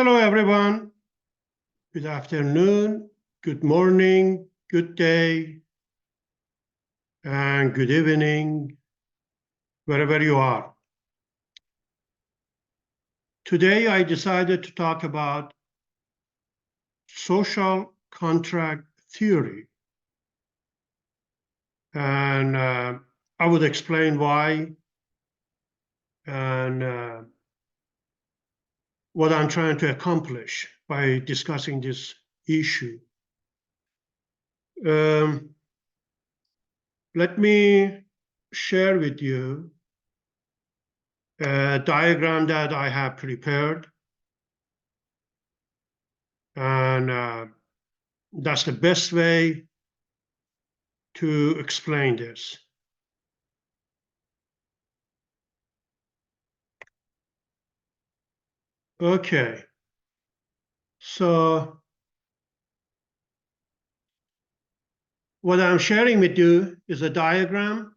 Hello, everyone. Good afternoon, good morning, good day, and good evening, wherever you are. Today, I decided to talk about social contract theory. And I would explain why and what I'm trying to accomplish by discussing this issue. Let me share with you a diagram that I have prepared. And that's the best way to explain this. Okay, so what I'm sharing with you is a diagram.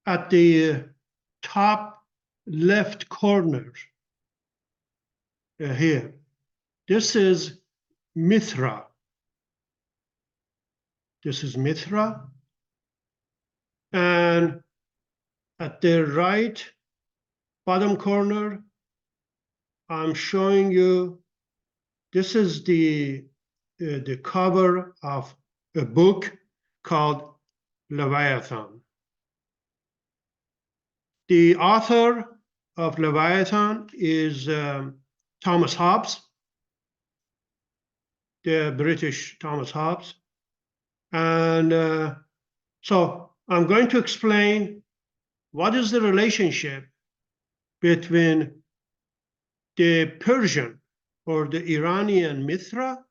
At the top left corner here, this is Mithra. This is Mithra. And at the right bottom corner, I'm showing you, this is the cover of a book called Leviathan. The author of Leviathan is Thomas Hobbes, the British Thomas Hobbes. And so I'm going to explain what is the relationship between the Persian or the Iranian Mithra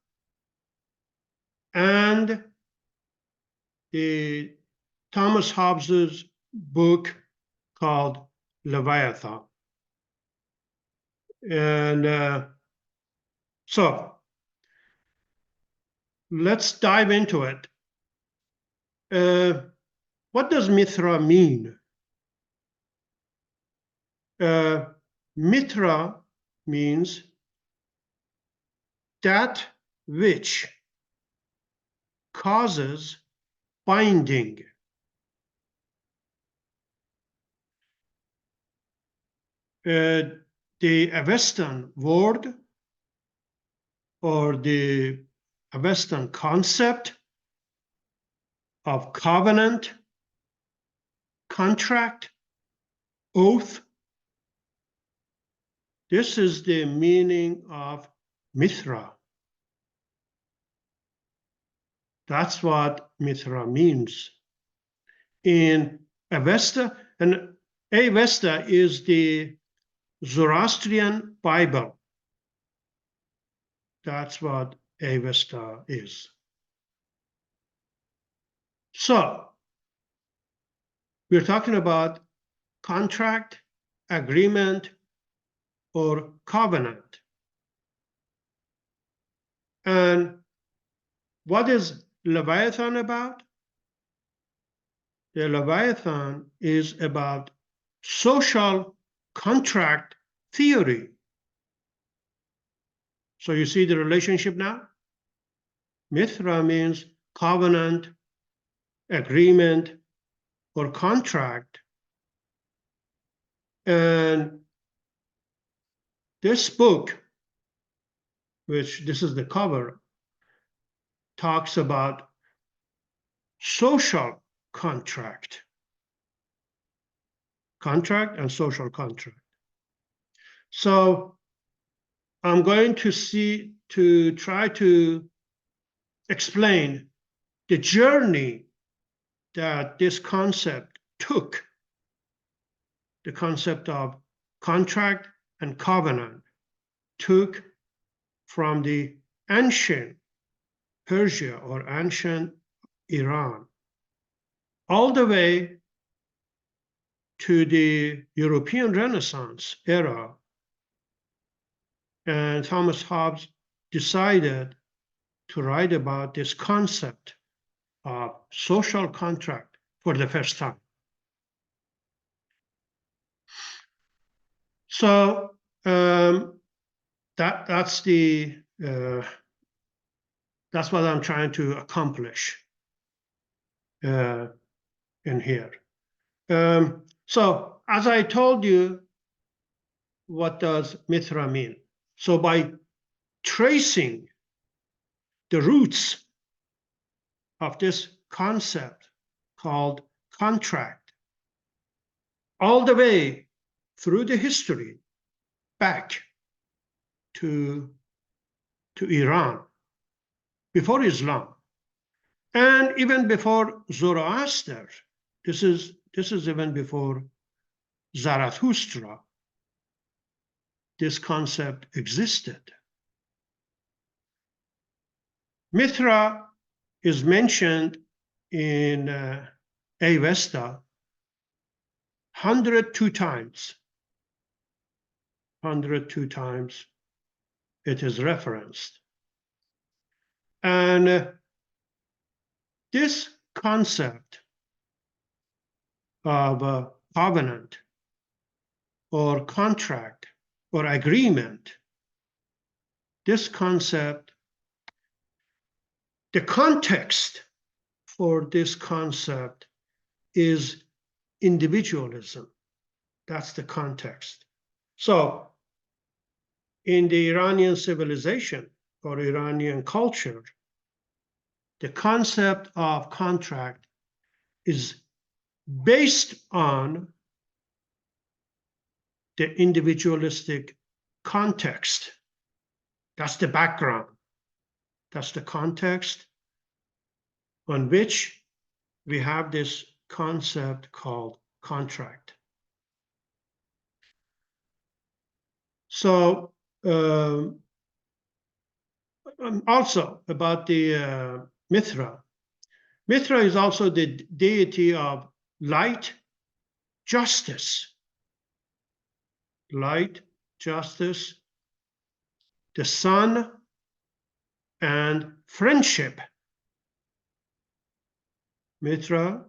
and the Thomas Hobbes's book called Leviathan. And so let's dive into it. What does Mithra mean? Mithra means that which causes binding. The Western word or the Western concept of covenant, contract, oath, this is the meaning of Mithra. That's what Mithra means. In Avesta, and Avesta is the Zoroastrian Bible. That's what Avesta is. So, we're talking about contract, agreement, or covenant. And what is Leviathan about? The Leviathan is about social contract theory. So you see the relationship now? Mithra means covenant, agreement, or contract. And this book, which this is the cover, talks about social contract and social contract. So I'm going to try to explain the journey that this concept took, the concept of contract and covenant took from the ancient Persia or ancient Iran all the way to the European Renaissance era. And Thomas Hobbes decided to write about this concept of social contract for the first time. So that's what I'm trying to accomplish in here. So as I told you, what does Mithra mean? So by tracing the roots of this concept called contract all the way through the history back to Iran, before Islam, and even before Zoroaster. This is even before Zarathustra. This concept existed. Mithra is mentioned in Avesta 102 times. 102 times it is referenced. And this concept of covenant or contract or agreement, this concept, the context for this concept is individualism. That's the context. So in the Iranian civilization or Iranian culture, the concept of contract is based on the individualistic context. That's the background. That's the context on which we have this concept called contract. So also about the Mithra. Mithra is also the deity of light, justice. Light, justice, the sun, and friendship. Mithra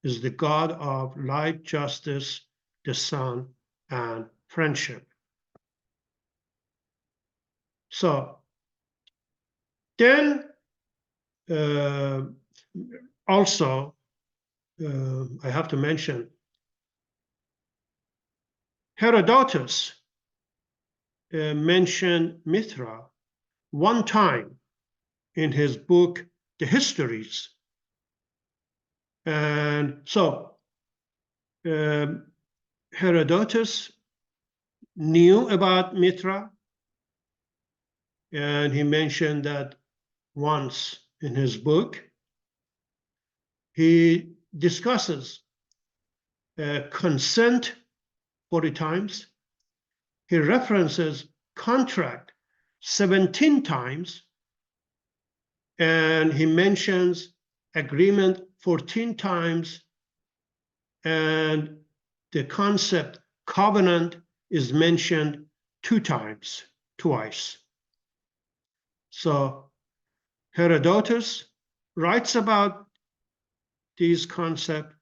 is the god of light, justice, the sun, and friendship. So then also I have to mention Herodotus mentioned Mithra one time in his book, The Histories. And so Herodotus knew about Mithra, and he mentioned that once in his book. He discusses consent 40 times. He references contract 17 times, and he mentions agreement 14 times, and the concept covenant is mentioned twice. So Herodotus writes about these concepts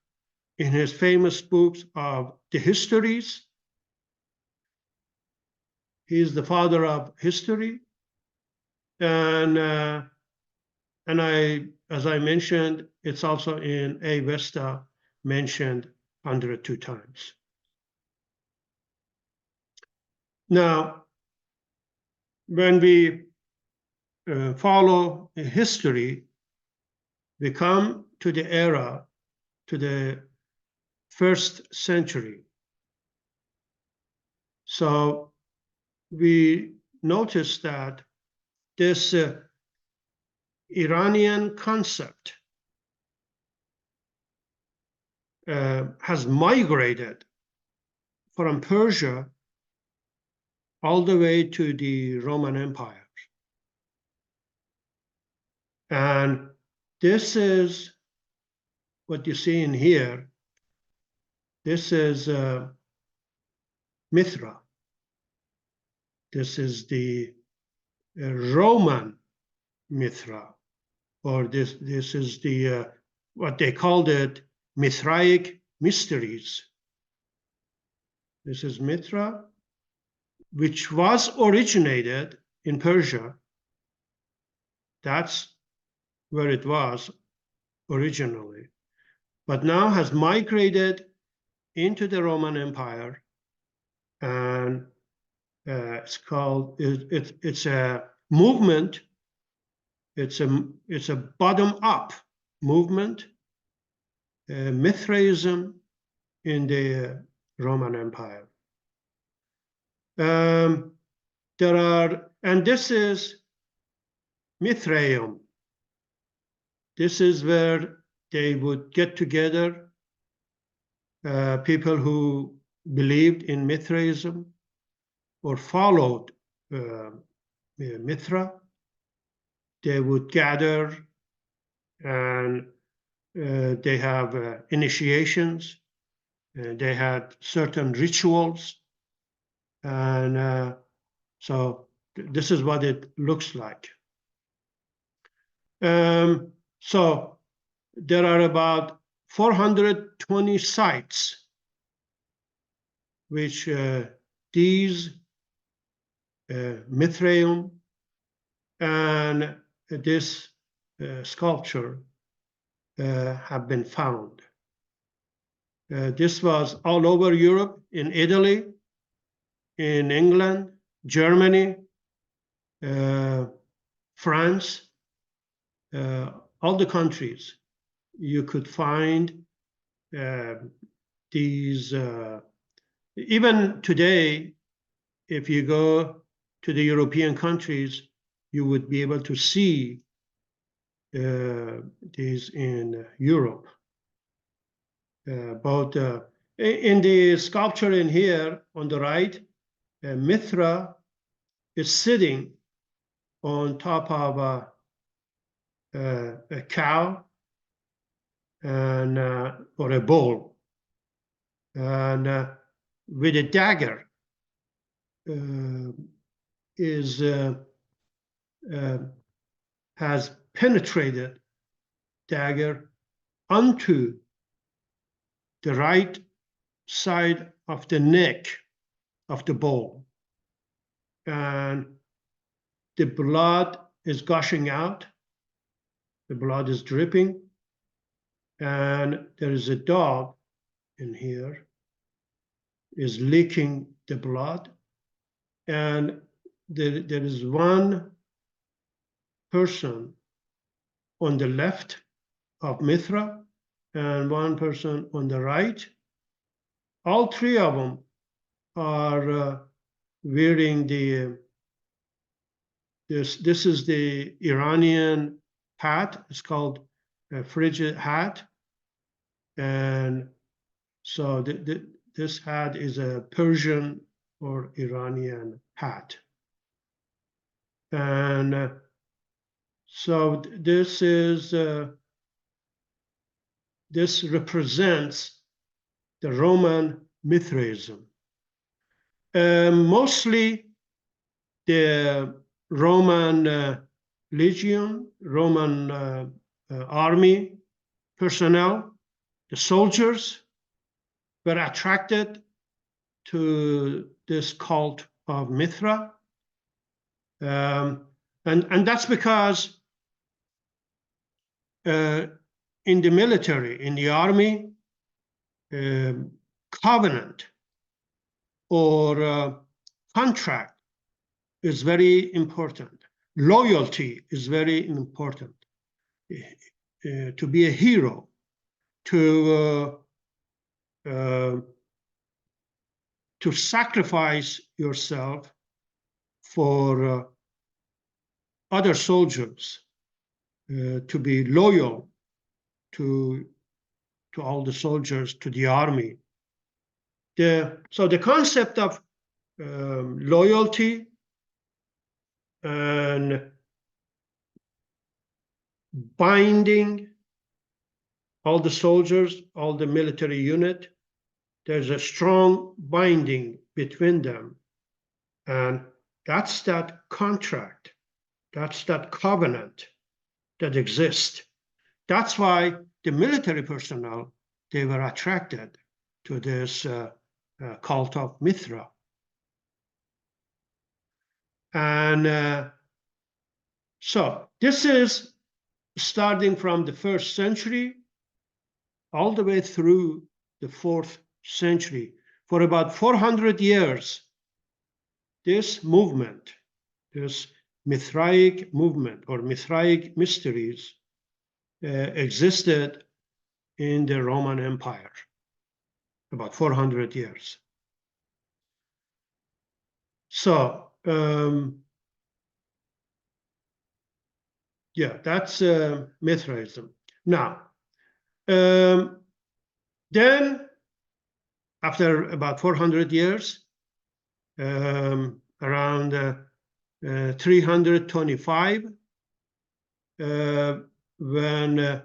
in his famous books of the Histories. He is the father of history, and as I mentioned, it's also in Avesta mentioned 102 times. Now, when we follow history, we come to the era, to the 1st century. So we notice that this Iranian concept has migrated from Persia all the way to the Roman Empire. And this is what you see in here. This is Mithra. This is the Roman Mithra, or this is the what they called it, Mithraic mysteries. This is Mithra, which was originated in Persia. That's where it was originally, but now has migrated into the Roman Empire, and it's a movement. It's a bottom-up movement, Mithraism in the Roman Empire. And this is Mithraeum. This is where they would get together, people who believed in Mithraism or followed Mithra. They would gather, and they have initiations. They had certain rituals, and so this is what it looks like. So there are about 420 sites which these Mithraeum and this sculpture have been found. This was all over Europe, in Italy, in England, Germany, France, all the countries. You could find these, even today, if you go to the European countries, you would be able to see these in Europe. Both in the sculpture in here on the right, Mithra is sitting on top of a cow and or a bull, and with a dagger has penetrated dagger onto the right side of the neck of the bull, and the blood is gushing out. The blood is dripping, and there is a dog in here is licking the blood, and there is one person on the left of Mithra and one person on the right. All three of them are wearing this is the Iranian hat. It's called a frigid hat, and so this hat is a Persian or Iranian hat, and so this is this represents the Roman Mithraism. Mostly the Roman legion, Roman army personnel, the soldiers were attracted to this cult of Mithra. And that's because in the military, in the army, covenant or contract is very important. Loyalty is very important. To be a hero, to sacrifice yourself for other soldiers, to be loyal to all the soldiers, to the army. So the concept of loyalty and binding all the soldiers, all the military unit, there's a strong binding between them. And that's that contract, that's that covenant that exists. That's why the military personnel, they were attracted to this cult of Mithra. And so this is starting from the 1st century all the way through the 4th century. For about 400 years, this movement, this Mithraic movement or Mithraic mysteries existed in the Roman Empire, about 400 years. So, yeah, that's Mithraism. Now, then after about 400 years, around 325, when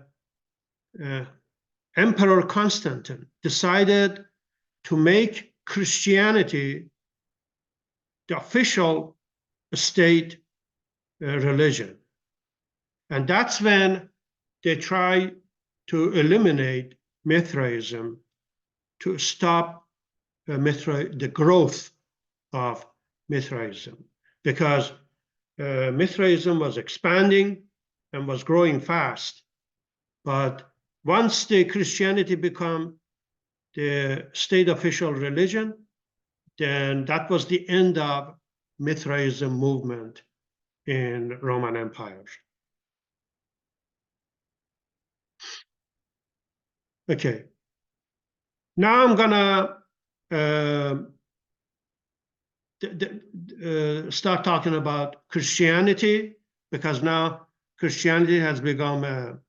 Emperor Constantine decided to make Christianity the official state religion. And that's when they tried to eliminate Mithraism, to stop the growth of Mithraism, because Mithraism was expanding and was growing fast. But once the Christianity became the state official religion, then that was the end of Mithraism movement in Roman Empire. Okay. Now I'm gonna start talking about Christianity, because now Christianity has become a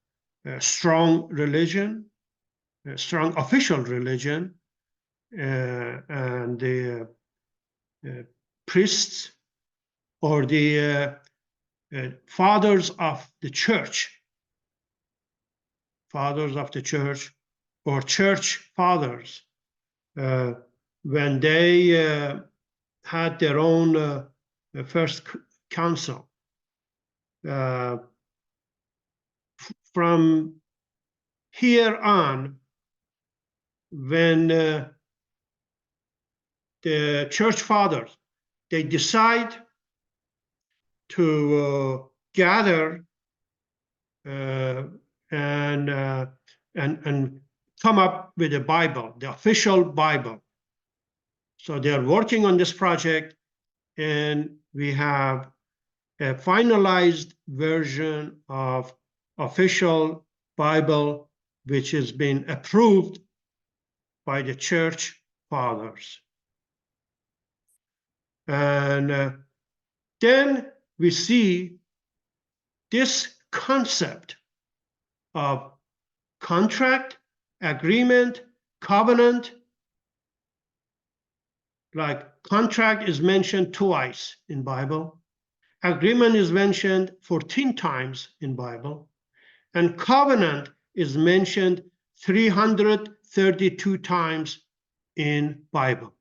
strong religion, a strong official religion, and the priests or the fathers of the church, or church fathers, when they had their own first council. From here on, when the church fathers, they decide to gather and come up with a Bible, the official Bible. So they're working on this project, and we have a finalized version of official Bible, which has been approved by the church fathers. And then we see this concept of contract, agreement, covenant. Like contract is mentioned twice in Bible. Agreement is mentioned 14 times in Bible. And covenant is mentioned 332 times in Bible.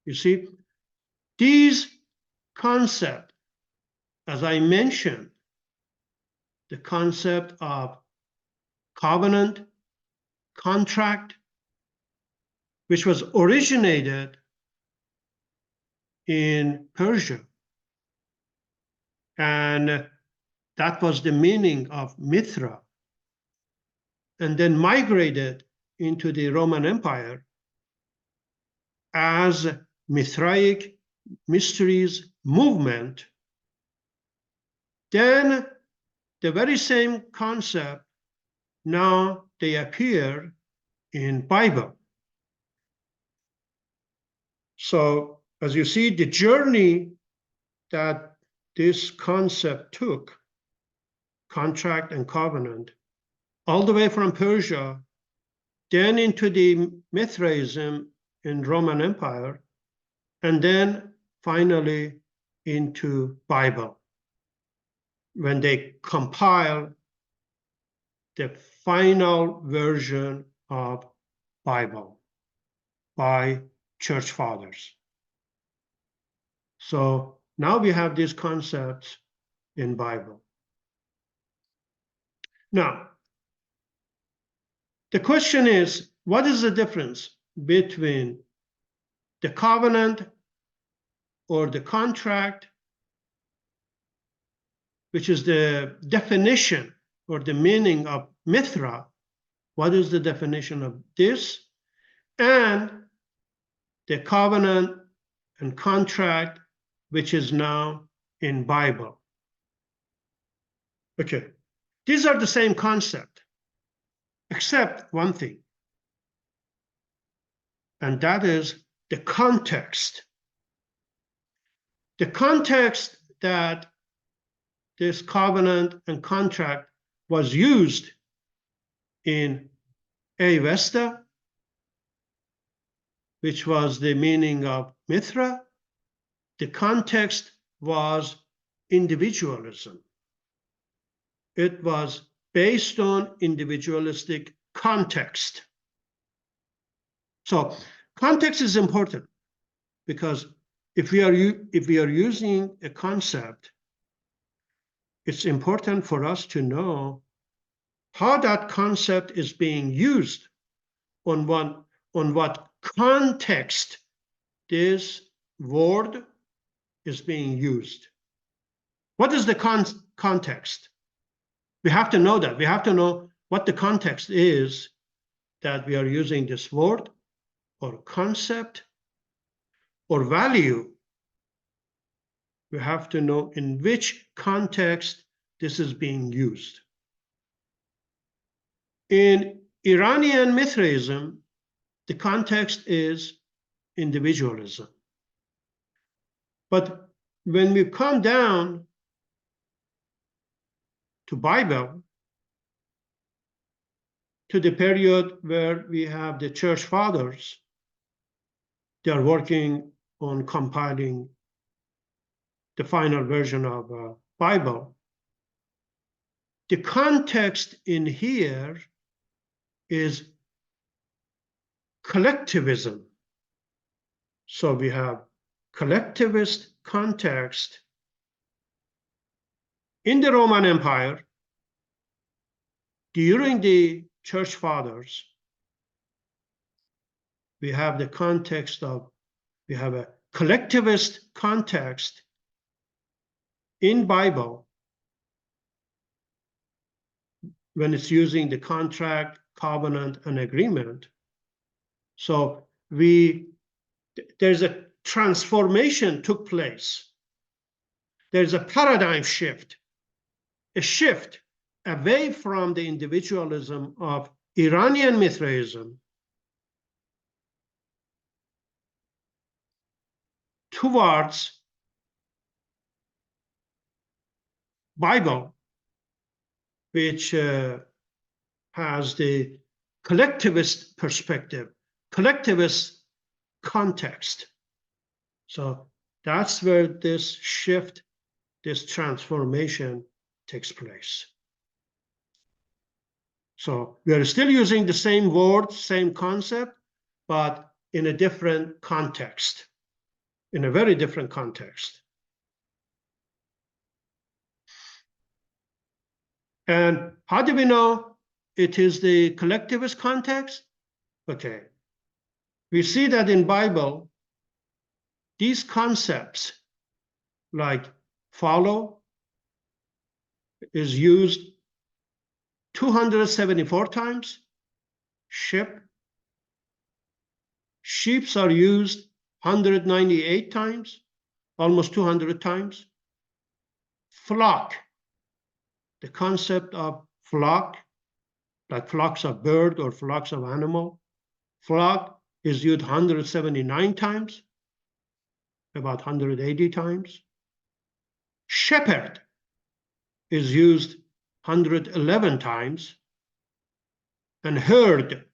You see, these concepts, as I mentioned, the concept of covenant, contract, which was originated in Persia. And that was the meaning of Mithra. And then migrated into the Roman Empire as Mithraic mysteries movement. Then the very same concept, now they appear in Bible. So as you see, the journey that this concept took, contract and covenant, all the way from Persia, then into the Mithraism in Roman Empire, and then finally into Bible, when they compile the final version of Bible by church fathers. So now we have these concepts in Bible. Now, the question is, what is the difference between the covenant or the contract, which is the definition or the meaning of Mithra. What is the definition of this? And the covenant and contract, which is now in Bible. Okay, these are the same concept, except one thing, and that is the context. The context that this covenant and contract was used in Avesta, which was the meaning of Mithra, the context was individualism. It was based on individualistic context. So context is important, because if we are using a concept, it's important for us to know how that concept is being used, on what context this word is being used. What is the context? We have to know that. We have to know what the context is that we are using this word or concept or value. We have to know in which context this is being used. In Iranian Mithraism, the context is individualism. But when we come down to Bible, to the period where we have the church fathers, they are working on compiling the final version of Bible. The context in here is collectivism. So we have collectivist context in the Roman Empire during the church fathers. We have the context of, we have a collectivist context in Bible when it's using the contract, covenant, and agreement. So there's a transformation took place. There's a paradigm shift, a shift away from the individualism of Iranian Mithraism towards Bible, which has the collectivist perspective, collectivist context. So that's where this shift, this transformation takes place. So we are still using the same word, same concept, but in a different context, in a very different context. And how do we know it is the collectivist context? Okay. We see that in Bible, these concepts like follow is used 274 times, ship. Sheeps are used 198 times, almost 200 times. Flock, the concept of flock, like flocks of bird or flocks of animal. Flock is used 179 times, about 180 times. Shepherd is used 111 times, and herd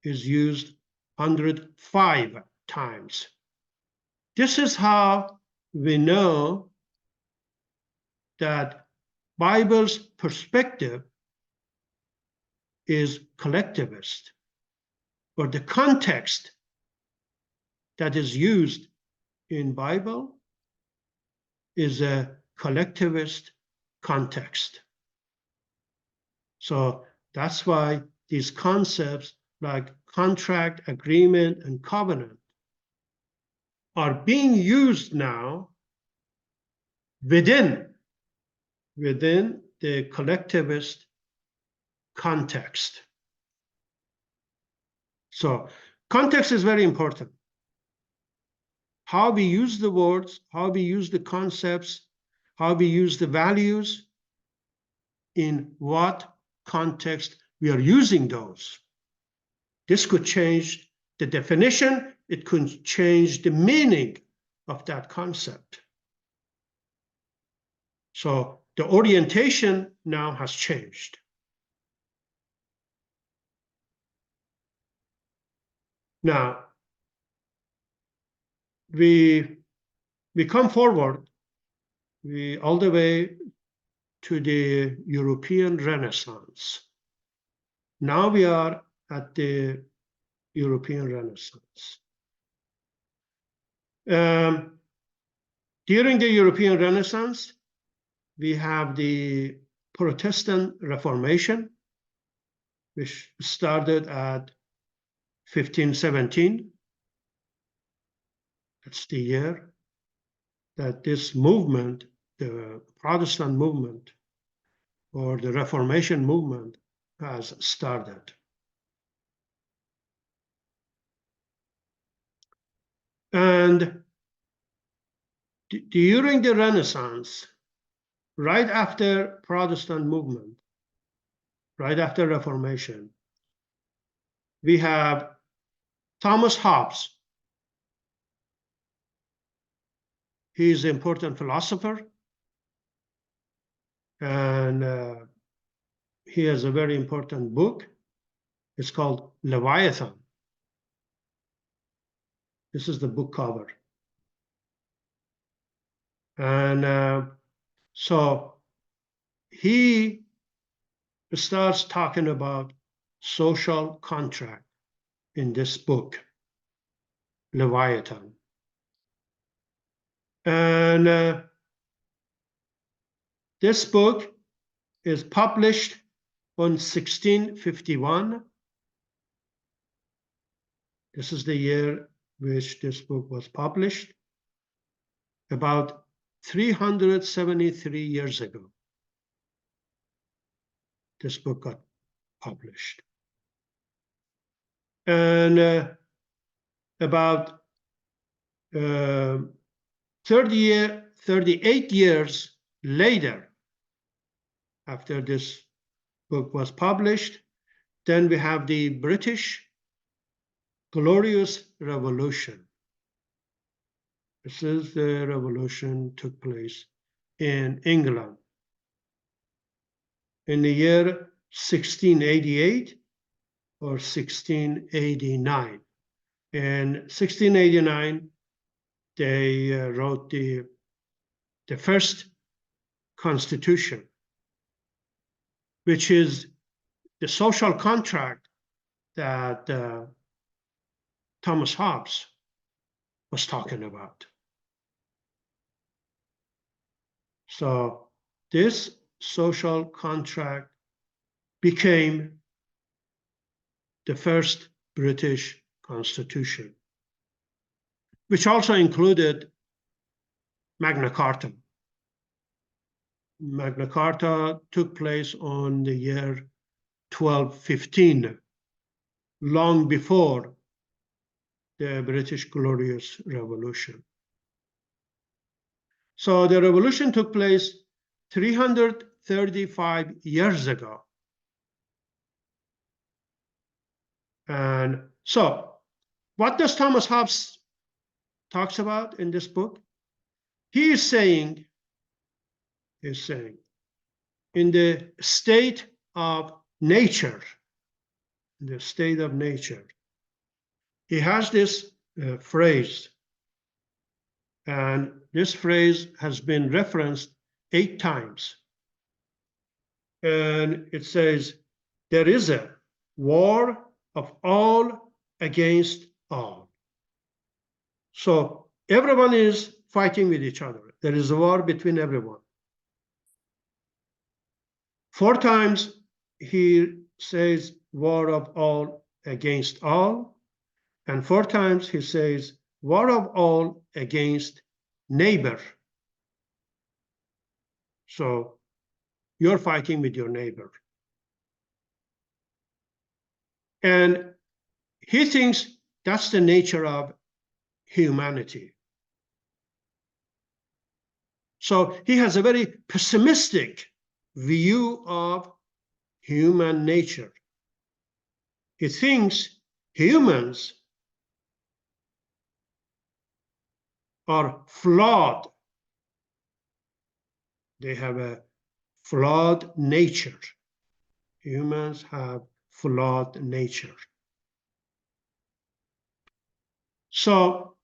is used 105 times. This is how we know that Bible's perspective is collectivist, or the context that is used in Bible is a collectivist context. So that's why these concepts like contract, agreement, and covenant are being used now within the collectivist context. So context is very important. How we use the words, how we use the concepts, how we use the values, in what context we are using those. This could change the definition, it could change the meaning of that concept. So the orientation now has changed. Now, we come forward all the way to the European Renaissance. Now we are at the European Renaissance. During the European Renaissance, we have the Protestant Reformation, which started at 1517. That's the year that this movement, the Protestant movement, or the Reformation movement, has started. And during the Renaissance, right after Protestant movement, right after Reformation, we have Thomas Hobbes. He is an important philosopher, and he has a very important book. It's called Leviathan. This is the book cover. And so he starts talking about social contract in this book, Leviathan. And this book is published in 1651. This is the year which this book was published, about 373 years ago. This book got published. And about 38 years later, after this book was published, then we have the British Glorious Revolution. This is the revolution took place in England in the year 1688 or 1689. In 1689, they wrote the first constitution, which is the social contract that Thomas Hobbes was talking about. So this social contract became the first British Constitution, which also included Magna Carta. Magna Carta took place on the year 1215, long before the British Glorious Revolution. So the revolution took place 335 years ago. And so what does Thomas Hobbes talks about in this book? He is saying, in the state of nature, he has this phrase, and this phrase has been referenced 8 times. And it says, there is a war of all against all. So everyone is fighting with each other. There is a war between everyone. 4 times he says war of all against all, and 4 times he says war of all against neighbor. So you're fighting with your neighbor. And he thinks that's the nature of humanity. So he has a very pessimistic view of human nature. He thinks humans are flawed. They have a flawed nature. Humans have flawed nature. So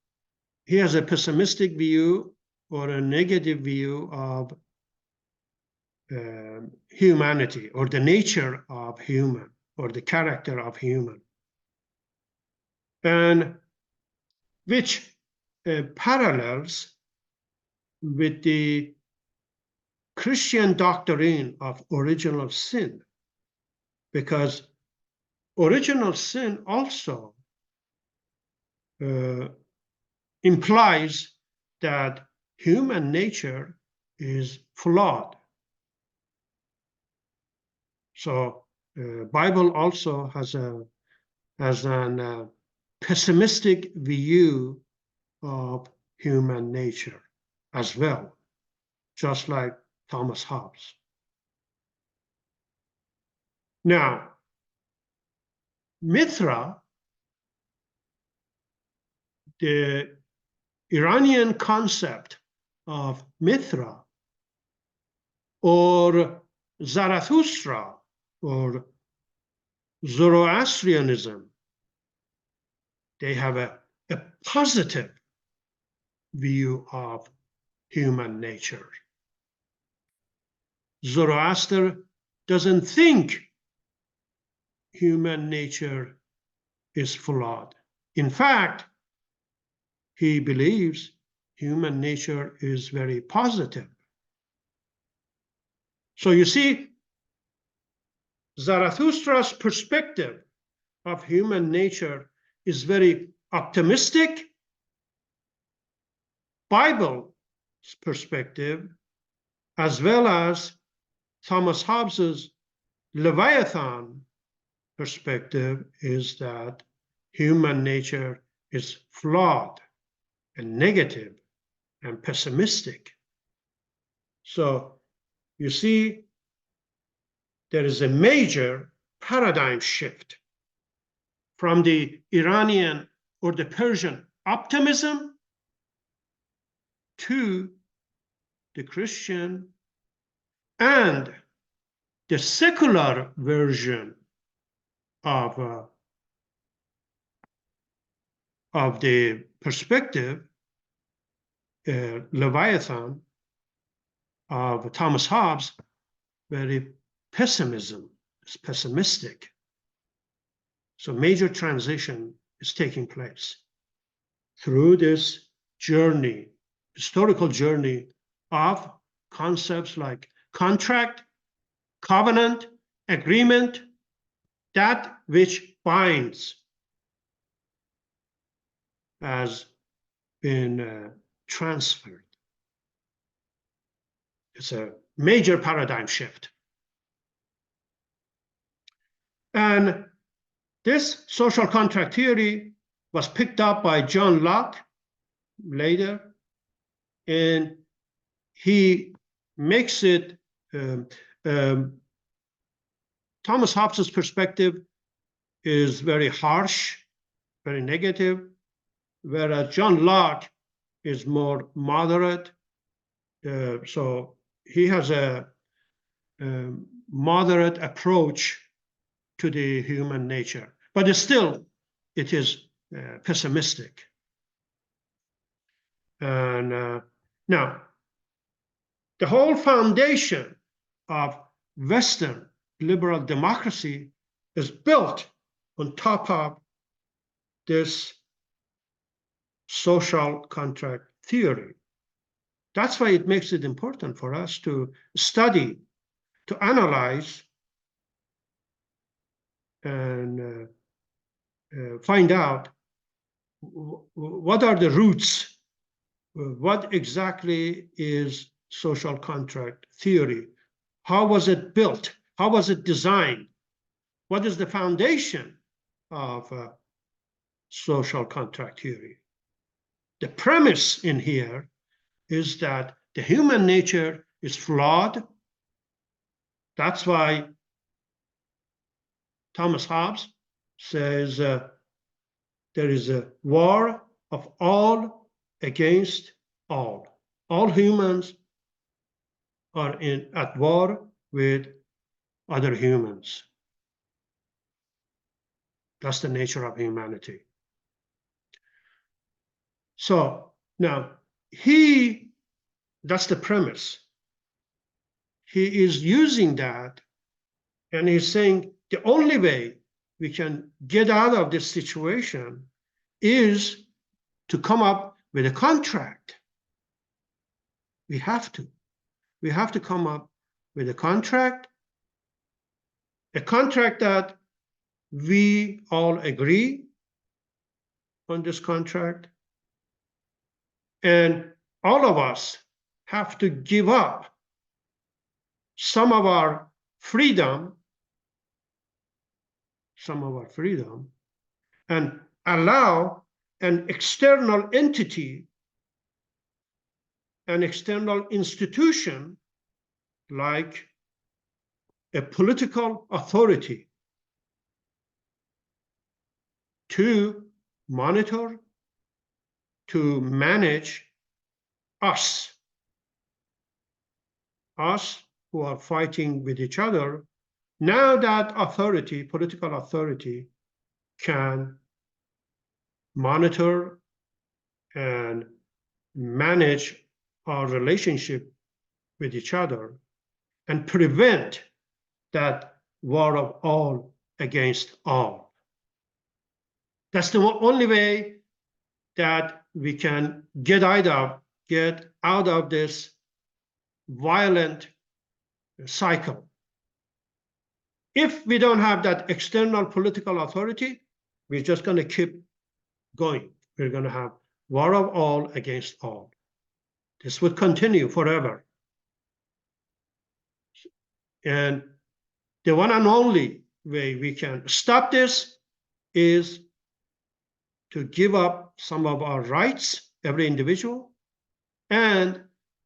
he has a pessimistic view or a negative view of humanity, or the nature of human, or the character of human, and which parallels with the Christian doctrine of original sin, because original sin also implies that human nature is flawed. So Bible also has an pessimistic view of human nature as well, just like Thomas Hobbes. Now, Mithra, the Iranian concept of Mithra, or Zarathustra, or Zoroastrianism, they have a positive view of human nature. Zoroaster doesn't think human nature is flawed. In fact, he believes human nature is very positive. So you see, Zarathustra's perspective of human nature is very optimistic. Bible's perspective, as well as Thomas Hobbes's Leviathan perspective, is that human nature is flawed and negative and pessimistic. So you see, there is a major paradigm shift from the Iranian or the Persian optimism to the Christian and the secular version of the perspective, Leviathan, of Thomas Hobbes, very pessimistic. So major transition is taking place through this journey, historical journey of concepts like contract, covenant, agreement, that which binds, has been transferred. It's a major paradigm shift. And this social contract theory was picked up by John Locke later, and he makes it, Thomas Hobbes' perspective is very harsh, very negative, whereas John Locke is more moderate. So he has a moderate approach to the human nature, but it is pessimistic. And now, the whole foundation of Western liberal democracy is built on top of this social contract theory. That's why it makes it important for us to study, to analyze, and find out what are the roots? What exactly is social contract theory? How was it built? How was it designed? What is the foundation of social contract theory? The premise in here is that the human nature is flawed. That's why Thomas Hobbes says there is a war of all against all. All humans are at war with other humans. That's the nature of humanity. So now that's the premise. He is using that, and he's saying the only way we can get out of this situation is to come up with a contract. We have to. We have to come up with a contract that we all agree on this contract, and all of us have to give up some of our freedom, and allow an external entity, an external institution, like a political authority, to monitor, to manage us who are fighting with each other. Now that authority, political authority, can monitor and manage our relationship with each other and prevent that war of all against all. That's the only way that we can get out of this violent cycle. If we don't have that external political authority, we're just going to keep going. We're going to have war of all against all. This would continue forever. And the one and only way we can stop this is to give up some of our rights, every individual, and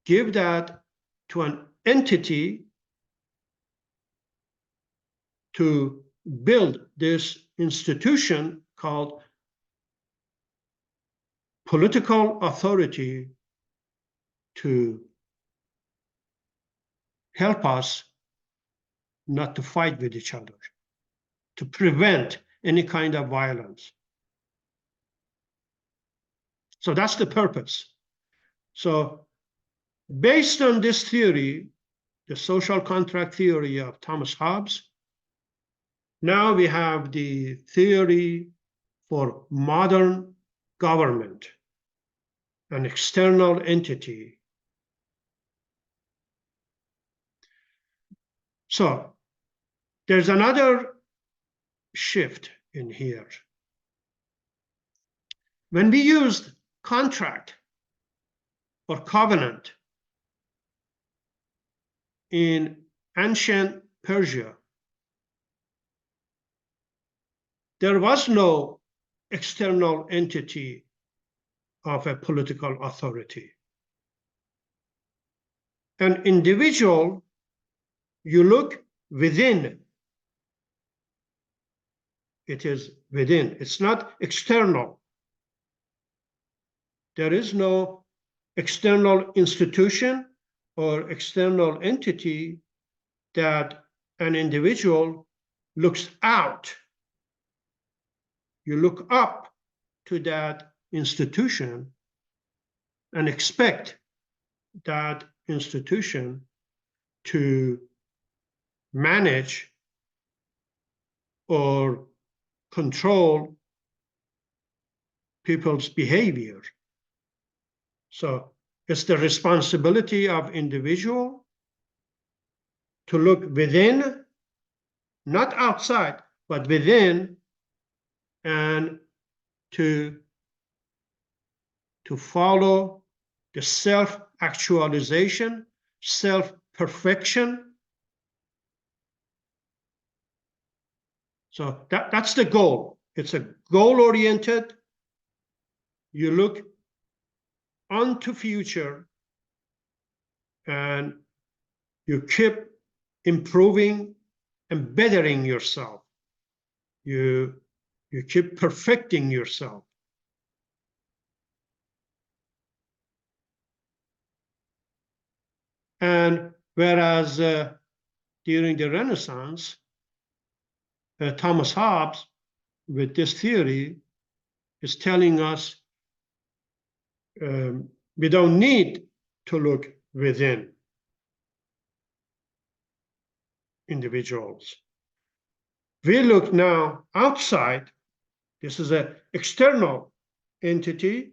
give that to an entity to build this institution called political authority to help us not to fight with each other, to prevent any kind of violence. So that's the purpose. So based on this theory, the social contract theory of Thomas Hobbes, now we have the theory for modern government, an external entity. So there's another shift in here. When we used contract or covenant in ancient Persia, there was no external entity of a political authority. An individual, you look within. It is within. It's not external. There is no external institution or external entity that an individual looks out. You look up to that institution and expect that institution to manage or control people's behavior. So it's the responsibility of individual to look within, not outside, but within, and to to follow the self-actualization, self-perfection. So that's the goal. It's a goal-oriented. You look onto future and you keep improving and bettering yourself. You keep perfecting yourself. And whereas during the Renaissance, Thomas Hobbes, with this theory, is telling us we don't need to look within individuals. We look now outside. This is an external entity.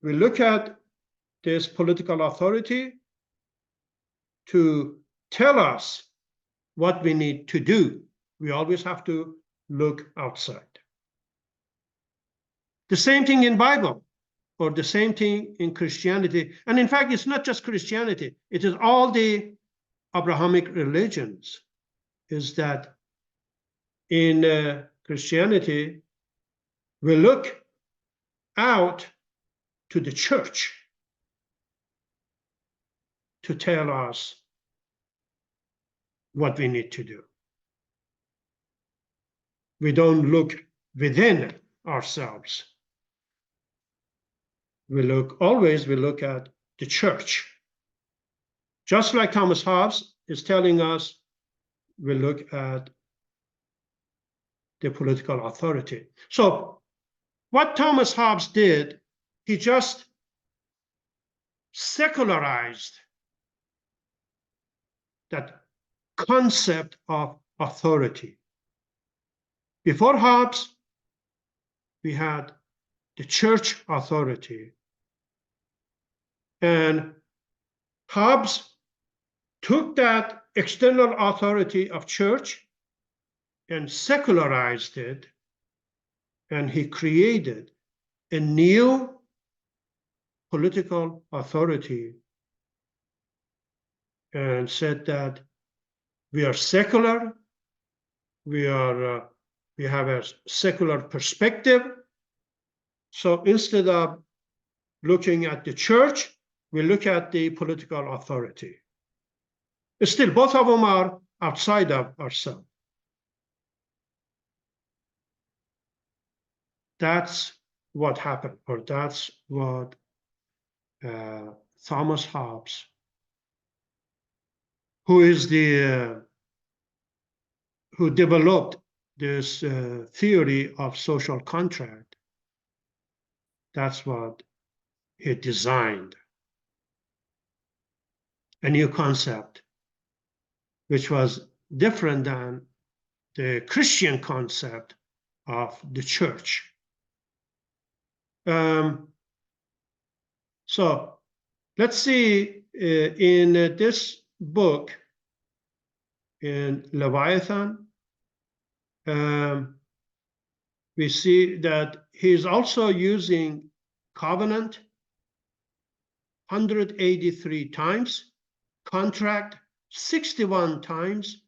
We look at this political authority to tell us what we need to do. We always have to look outside. The same thing in Bible, or the same thing in Christianity. And in fact, it's not just Christianity. It is all the Abrahamic religions, is that in Christianity, we look out to the church to tell us what we need to do. We don't look within ourselves. We look at the church. Just like Thomas Hobbes is telling us, we look at the political authority. So what Thomas Hobbes did, he just secularized that concept of authority. Before Hobbes, we had the church authority. And Hobbes took that external authority of church and secularized it, and he created a new political authority and said that we are secular, we have a secular perspective. So instead of looking at the church, we look at the political authority. Still, both of them are outside of ourselves. That's what happened, or that's what Thomas Hobbes, who developed this theory of social contract, that's what he designed. A new concept, which was different than the Christian concept of the church. So let's see, in this book, in Leviathan, we see that he's also using covenant 183 times, contract 61 times,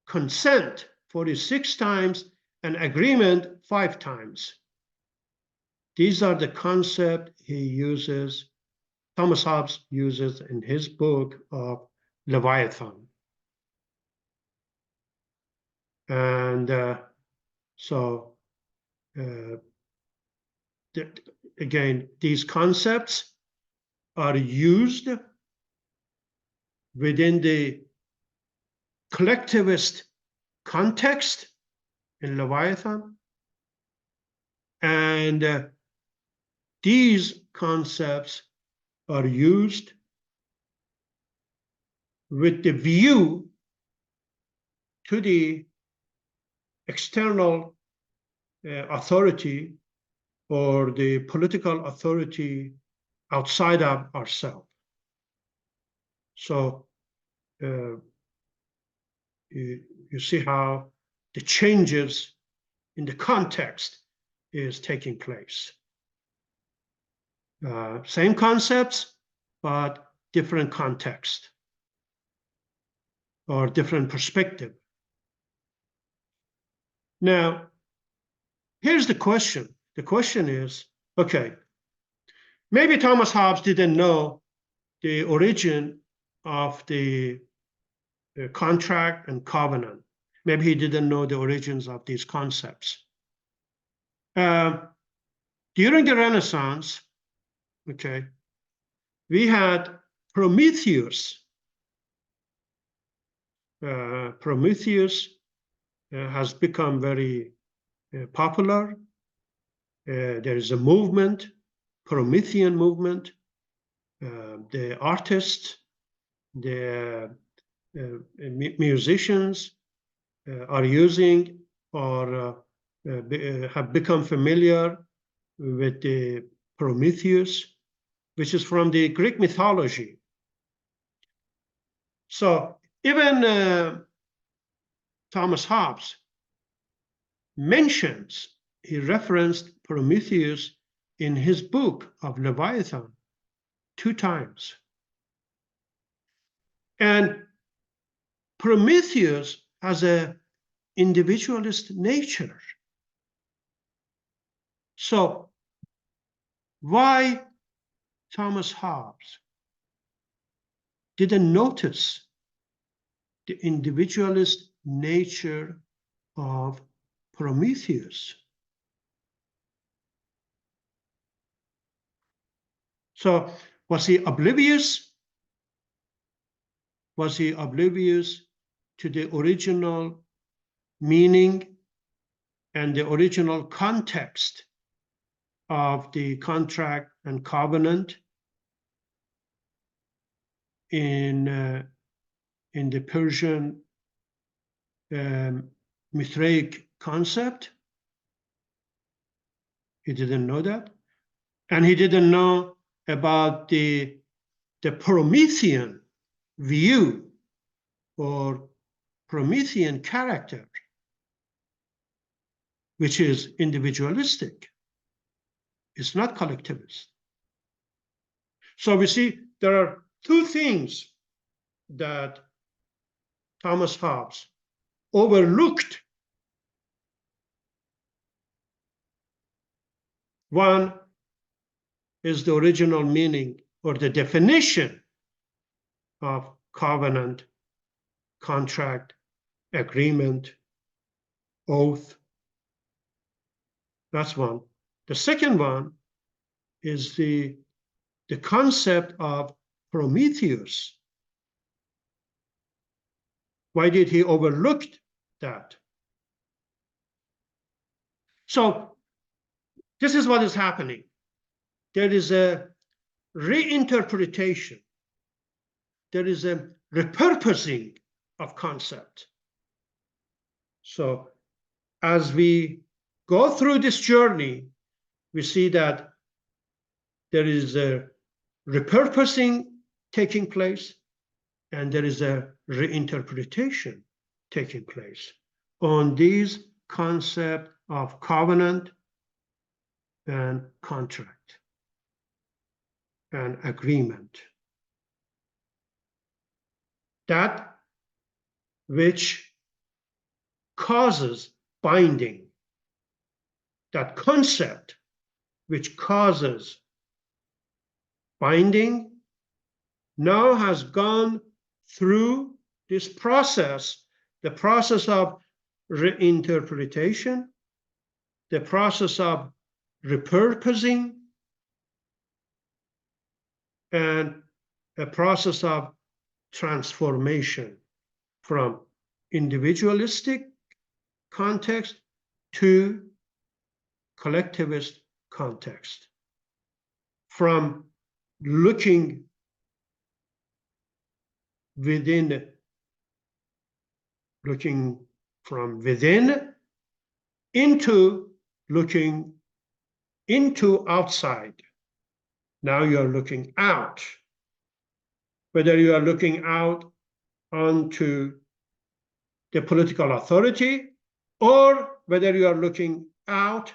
consent 46 times, and agreement 5 times. These are the concepts he uses, Thomas Hobbes uses in his book of Leviathan. And again, these concepts are used within the collectivist context in Leviathan. And these concepts are used with the view to the external authority or the political authority outside of ourselves. So you see how the changes in the context is taking place. Same concepts, but different context or different perspective. Now, here's the question. The question is, okay, maybe Thomas Hobbes didn't know the origin of the contract and covenant. Maybe he didn't know the origins of these concepts. During the Renaissance, okay, we had Prometheus. Prometheus has become very popular. There is a movement, Promethean movement. The artists, the musicians are using or have become familiar with the Prometheus, which is from the Greek mythology. So even Thomas Hobbes mentions, he referenced Prometheus in his book of Leviathan 2 times. And Prometheus has an individualist nature. So why Thomas Hobbes didn't notice the individualist nature of Prometheus? So was he oblivious? Was he oblivious to the original meaning and the original context of the contract and covenant in the Persian Mithraic concept? He didn't know that. And he didn't know about the Promethean view or Promethean character, which is individualistic. It's not collectivist. So we see there are 2 things that Thomas Hobbes overlooked. One is the original meaning or the definition of covenant, contract, agreement, oath. That's one. The second one is the concept of Prometheus. Why did he overlook that? So this is what is happening. There is a reinterpretation. There is a repurposing of concept. So as we go through this journey, we see that there is a repurposing taking place, and there is a reinterpretation taking place on these concepts of covenant and contract and agreement. That which causes binding, that concept which causes binding now has gone through this process, the process of reinterpretation, the process of repurposing, and a process of transformation from individualistic context to collectivist context, from looking within, looking from within into looking into outside. Now you're looking out. Whether you are looking out onto the political authority or whether you are looking out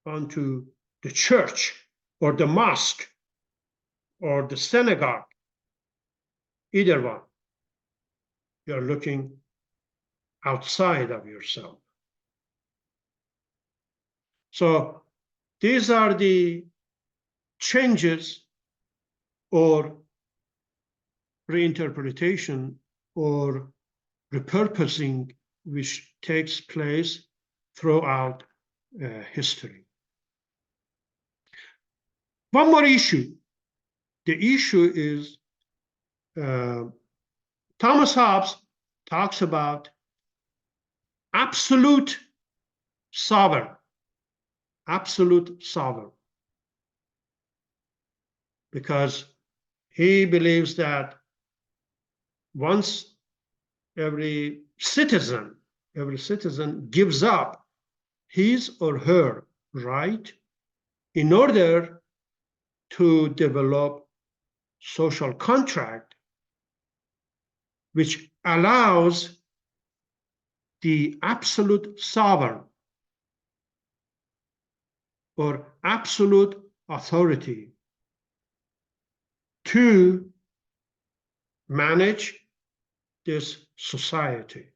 onto the church or the mosque or the synagogue, either one. You're looking outside of yourself. So these are the changes or reinterpretation or repurposing which takes place throughout history. One more issue. The issue is Thomas Hobbes talks about absolute sovereign, because he believes that once every citizen gives up his or her right in order to develop social contract, which allows the absolute sovereign or absolute authority to manage this society.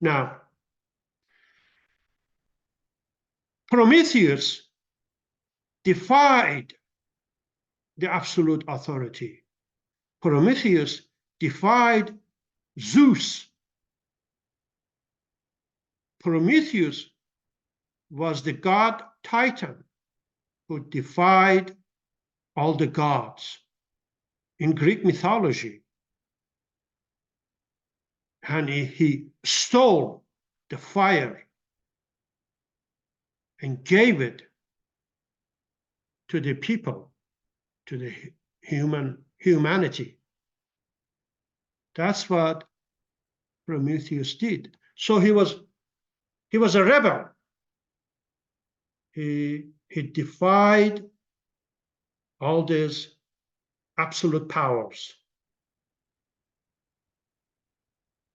Now, Prometheus defied the absolute authority. Prometheus defied Zeus. Prometheus was the god Titan who defied all the gods in Greek mythology. And he stole the fire and gave it to the people, to the humanity. That's what Prometheus did. So he was a rebel. He defied all these absolute powers.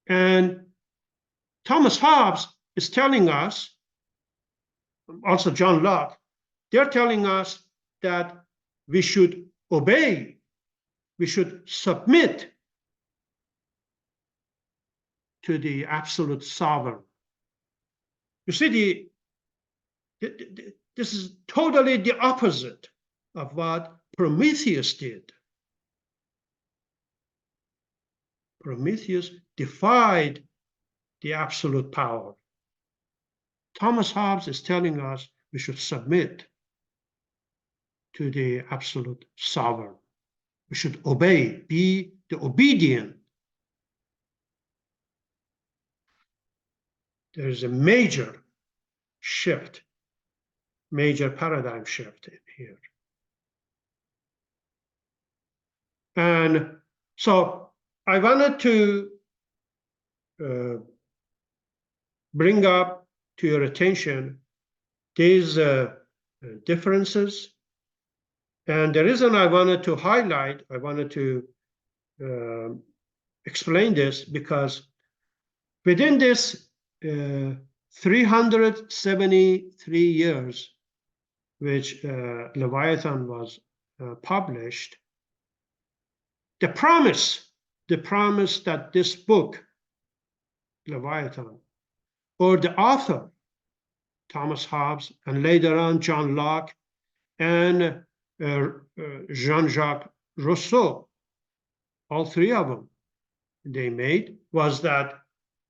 And Thomas Hobbes is telling us, also John Locke, they're telling us that we should obey, we should submit to the absolute sovereign. You see, this is totally the opposite of what Prometheus did. Prometheus defied the absolute power. Thomas Hobbes is telling us we should submit to the absolute sovereign. We should obey, be the obedient. There is a major shift, major paradigm shift here. And so I wanted to bring up to your attention these differences. And the reason I wanted to highlight, I wanted to explain this, because within this 373 years which Leviathan was published, the promise that this book, Leviathan, or the author, Thomas Hobbes, and later on John Locke and Jean-Jacques Rousseau, all three of them, they made, was that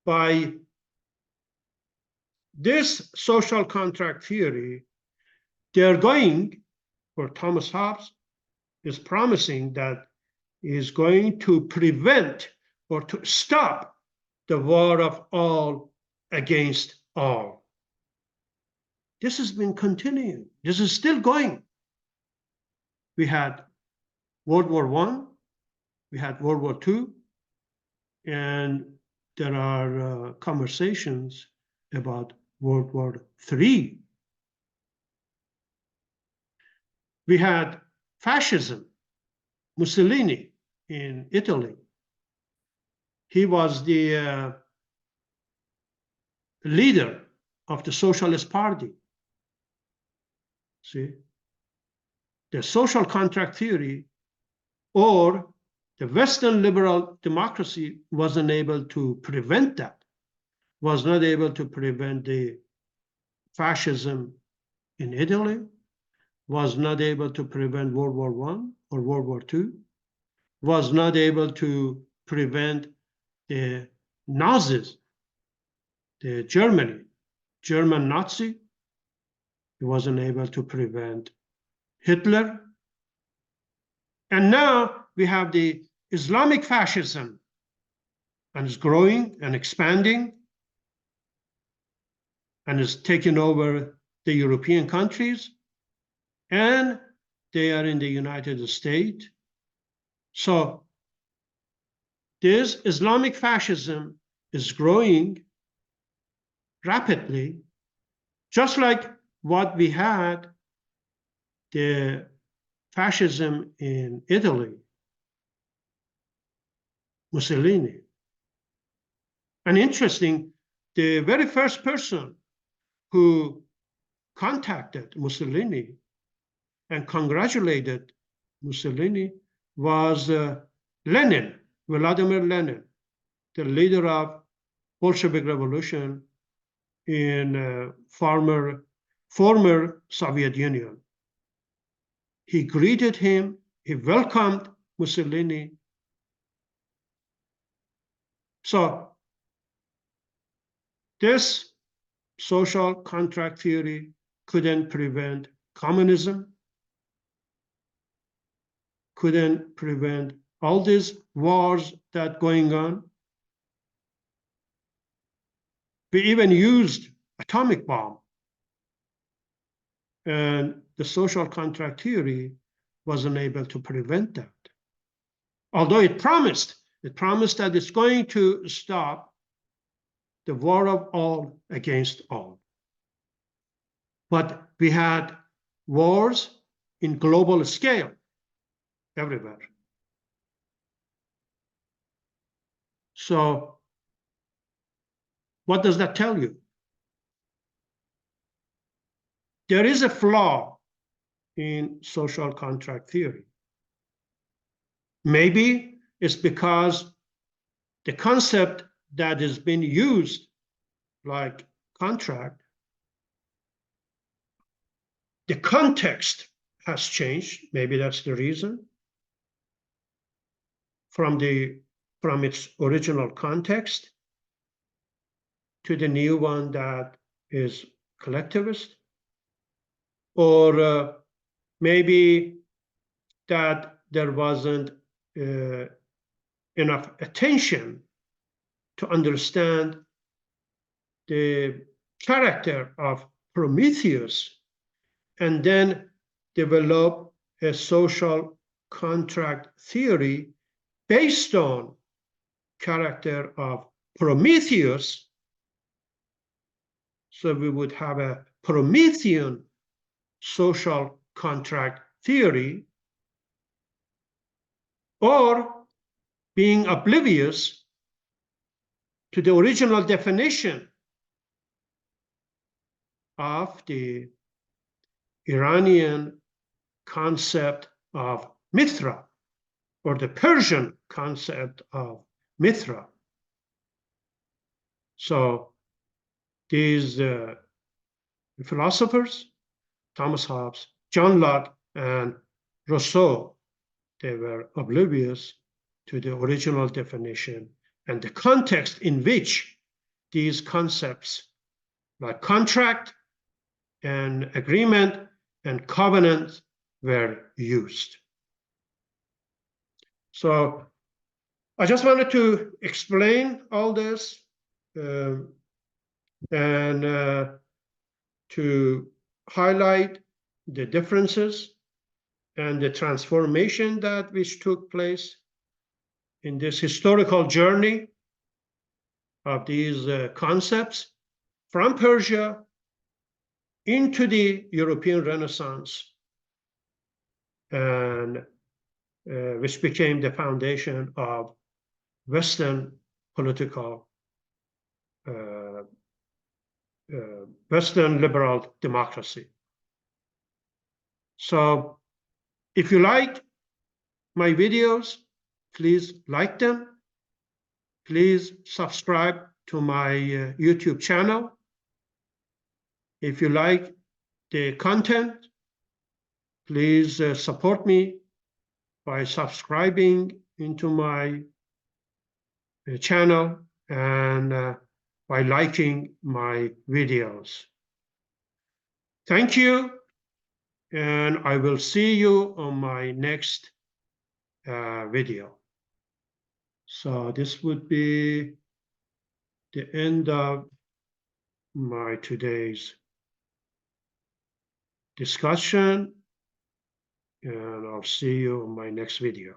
by this social contract theory, they're going, or Thomas Hobbes is promising that is going to prevent or to stop the war of all against all. This has been continuing. This is still going. We had World War I, we had World War II, and there are conversations about World War III. We had fascism, Mussolini in Italy. He was the leader of the Socialist Party. See, the social contract theory or the Western liberal democracy wasn't able to prevent that, was not able to prevent the fascism in Italy, was not able to prevent World War I or World War II, was not able to prevent the Nazis, the German Nazi. He wasn't able to prevent Hitler. And now we have the Islamic fascism, and it's growing and expanding and is taking over the European countries, and they are in the United States. So this Islamic fascism is growing rapidly, just like what we had, the fascism in Italy, Mussolini. And interesting, the very first person who contacted Mussolini and congratulated Mussolini was Lenin, Vladimir Lenin, the leader of Bolshevik Revolution in former Soviet Union. He greeted him, he welcomed Mussolini. So this social contract theory couldn't prevent communism, couldn't prevent all these wars that going on. We even used atomic bomb, and the social contract theory wasn't able to prevent that. Although it promised that it's going to stop the war of all against all. But we had wars in global scale everywhere. So what does that tell you? There is a flaw in social contract theory. Maybe it's because the concept that is being used, like contract, the context has changed. Maybe that's the reason. From its original context to the new one that is collectivist, or maybe that there wasn't enough attention to understand the character of Prometheus and then develop a social contract theory based on character of Prometheus. So we would have a Promethean social contract theory, or being oblivious to the original definition of the Iranian concept of Mithra, or the Persian concept of Mithra. So these philosophers, Thomas Hobbes, John Locke, and Rousseau, they were oblivious to the original definition and the context in which these concepts like contract and agreement and covenant were used. So I just wanted to explain all this and to highlight the differences and the transformation which took place in this historical journey of these concepts from Persia into the European Renaissance, and which became the foundation of Western political, Western liberal democracy. So If you like my videos, please like them. Please subscribe to my YouTube channel. If you like the content, please support me by subscribing into my channel and by liking my videos. Thank you, and I will see you on my next video. So this would be the end of my today's discussion, and I'll see you on my next video.